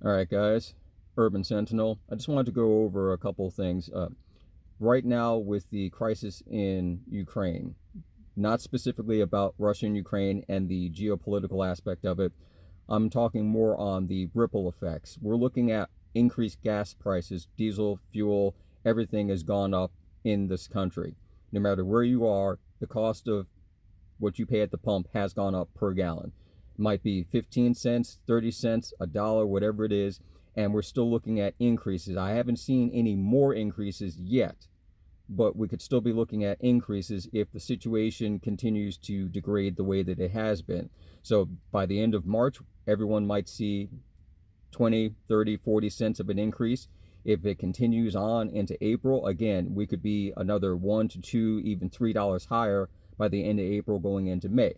All right, guys. Urban Sentinel. I just wanted to go over a couple of things. Right now, with the crisis in Ukraine, not specifically about Russia and Ukraine and the geopolitical aspect of it, I'm talking more on the ripple effects. We're looking at increased gas prices, diesel, fuel, everything has gone up in this country. No matter where you are, the cost of what you pay at the pump has gone up per gallon. It might be 15 cents, 30 cents, a dollar, whatever it is, and we're still looking at increases. I haven't seen any more increases yet, but we could still be looking at increases if the situation continues to degrade the way that it has been. So by the end of March, everyone might see 20, 30, 40 cents of an increase. If it continues on into April, again, we could be another $1 to $2, even $3 higher by the end of April going into May.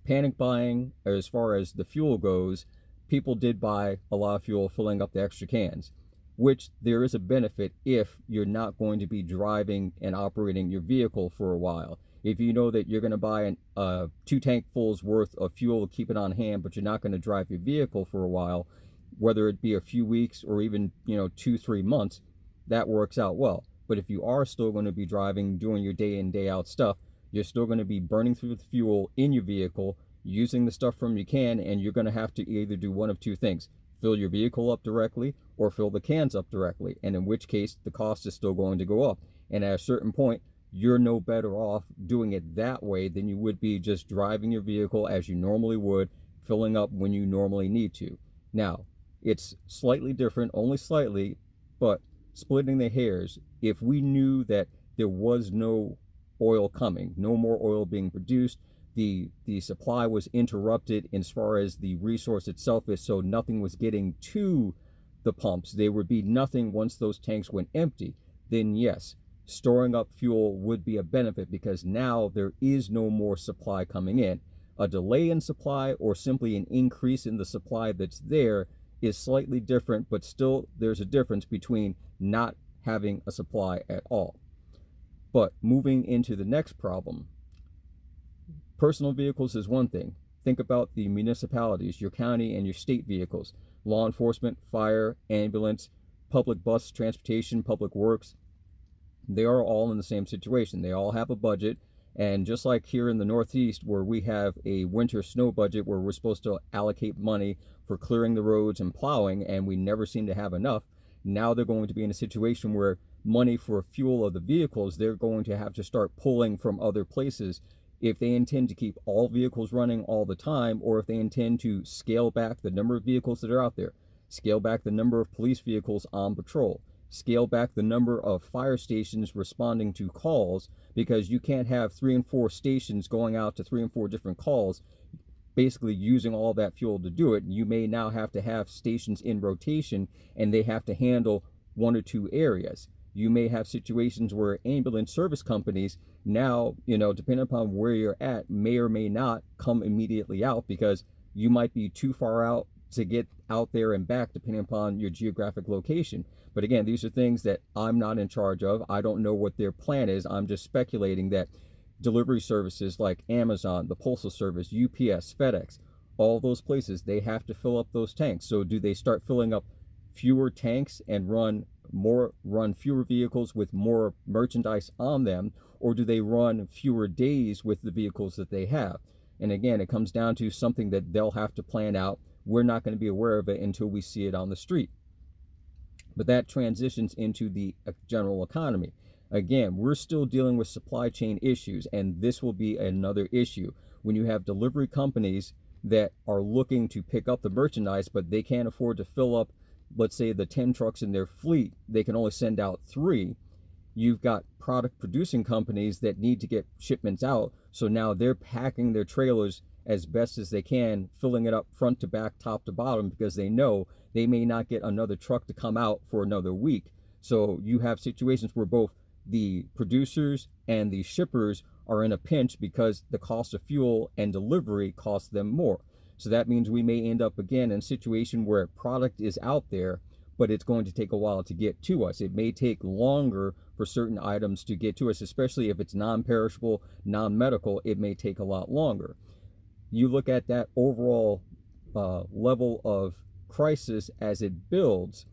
Panic buying, as far as the fuel goes, people did buy a lot of fuel filling up the extra cans, which there is a benefit if you're not going to be driving and operating your vehicle for a while. If you know that you're going to buy a 2 tank fulls worth of fuel to keep it on hand, but you're not going to drive your vehicle for a while, whether it be a few weeks or even 2-3 months, that works out well. But if you are still going to be driving, doing your day in day out stuff, you're still going to be burning through the fuel in your vehicle, using the stuff from your can, and you're going to have to either do one of two things: fill your vehicle up directly or fill the cans up directly, and in which case the cost is still going to go up. And at a certain point, you're no better off doing it that way than you would be just driving your vehicle as you normally would, filling up when you normally need to. Now, it's slightly different, only slightly, but splitting the hairs, if we knew that there was no oil coming, no more oil being produced, the supply was interrupted as far as the resource itself is, so nothing was getting to the pumps, there would be nothing once those tanks went empty, then yes, storing up fuel would be a benefit, because now there is no more supply coming in. A delay in supply or simply an increase in the supply that's there is slightly different, but still there's a difference between not having a supply at all. But moving into the next problem, personal vehicles is one thing. Think about the municipalities, your county and your state vehicles, law enforcement, fire, ambulance, public bus transportation, public works. They are all in the same situation. They all have a budget. And just like here in the Northeast, where we have a winter snow budget where we're supposed to allocate money for clearing the roads and plowing, and we never seem to have enough, now they're going to be in a situation where money for fuel of the vehicles, they're going to have to start pulling from other places if they intend to keep all vehicles running all the time, or if they intend to scale back the number of vehicles that are out there, scale back the number of police vehicles on patrol, scale back the number of fire stations responding to calls, because you can't have 3 and 4 stations going out to 3 and 4 different calls, basically using all that fuel to do it. You may now have to have stations in rotation, and they have to handle 1 or 2 areas. You may have situations where ambulance service companies now, depending upon where you're at, may or may not come immediately out, because you might be too far out to get out there and back, depending upon your geographic location. But again, these are things that I'm not in charge of. I don't know what their plan is. I'm just speculating that delivery services like Amazon, the Postal Service, UPS, FedEx, all those places, they have to fill up those tanks. So do they start filling up fewer tanks and run fewer vehicles with more merchandise on them, or do they run fewer days with the vehicles that they have? And again, it comes down to something that they'll have to plan out. We're not going to be aware of it until we see it on the street. But that transitions into the general economy. Again, we're still dealing with supply chain issues, and this will be another issue. When you have delivery companies that are looking to pick up the merchandise, but they can't afford to fill up, let's say, the 10 trucks in their fleet, they can only send out 3. You've got product producing companies that need to get shipments out, so now they're packing their trailers as best as they can, filling it up front to back, top to bottom, because they know they may not get another truck to come out for another week. So you have situations where both the producers and the shippers are in a pinch because the cost of fuel and delivery costs them more. So that means we may end up again in a situation where product is out there, but it's going to take a while to get to us. It may take longer for certain items to get to us, especially if it's non-perishable, non-medical, it may take a lot longer. You look at that overall level of crisis as it builds,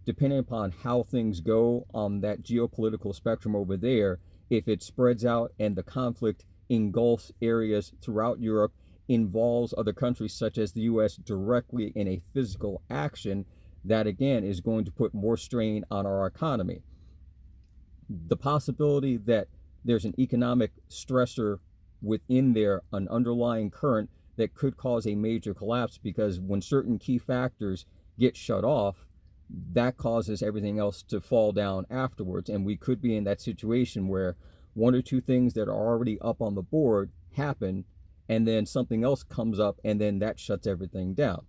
depending upon how things go on that geopolitical spectrum over there, if it spreads out and the conflict engulfs areas throughout Europe, involves other countries such as the US directly in a physical action, that again is going to put more strain on our economy. The possibility that there's an economic stressor within there, an underlying current that could cause a major collapse, because when certain key factors get shut off, that causes everything else to fall down afterwards. And we could be in that situation where one or two things that are already up on the board happen, and then something else comes up, and then that shuts everything down.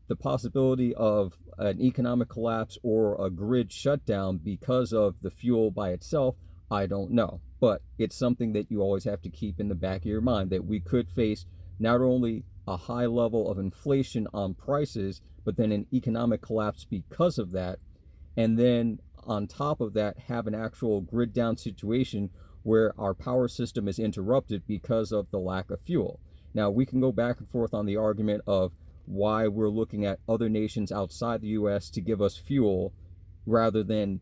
The possibility of an economic collapse or a grid shutdown because of the fuel by itself, I don't know. But it's something that you always have to keep in the back of your mind, that we could face not only a high level of inflation on prices, but then an economic collapse because of that. And then on top of that, have an actual grid down situation where our power system is interrupted because of the lack of fuel. Now, we can go back and forth on the argument of why we're looking at other nations outside the US to give us fuel rather than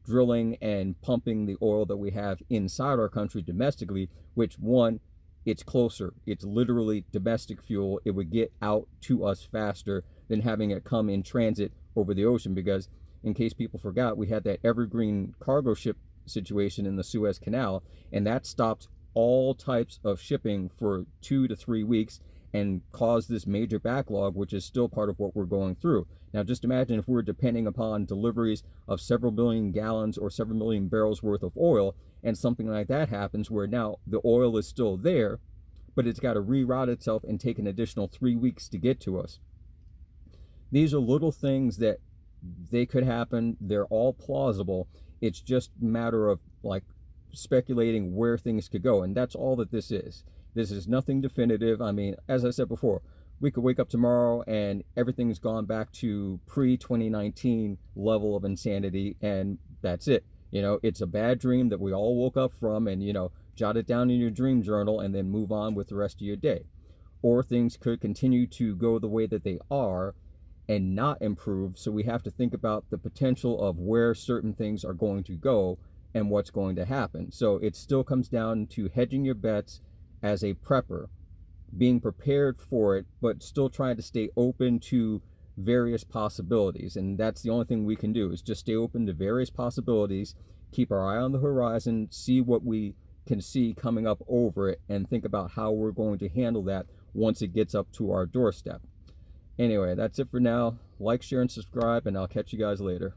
drilling and pumping the oil that we have inside our country domestically, which, one, it's closer. It's literally domestic fuel. It would get out to us faster than having it come in transit over the ocean, because in case people forgot, we had that evergreen cargo ship situation in the Suez Canal, and that stopped all types of shipping for 2 to 3 weeks and caused this major backlog, which is still part of what we're going through. Now, just imagine if we're depending upon deliveries of several million gallons or several million barrels worth of oil, and something like that happens where now the oil is still there, but it's got to reroute itself and take an additional 3 weeks to get to us. These are little things that they could happen. They're all plausible. It's just a matter of like speculating where things could go, and that's all that this is. This is nothing definitive. I mean, as I said before, we could wake up tomorrow and everything's gone back to pre-2019 level of insanity, and that's it. You know, it's a bad dream that we all woke up from, and, you know, jot it down in your dream journal and then move on with the rest of your day. Or things could continue to go the way that they are and not improve, so we have to think about the potential of where certain things are going to go and what's going to happen. So it still comes down to hedging your bets as a prepper, being prepared for it, but still trying to stay open to various possibilities. And that's the only thing we can do, is just stay open to various possibilities, keep our eye on the horizon, see what we can see coming up over it, and think about how we're going to handle that once it gets up to our doorstep. Anyway, that's it for now. Like, share, and subscribe, and I'll catch you guys later.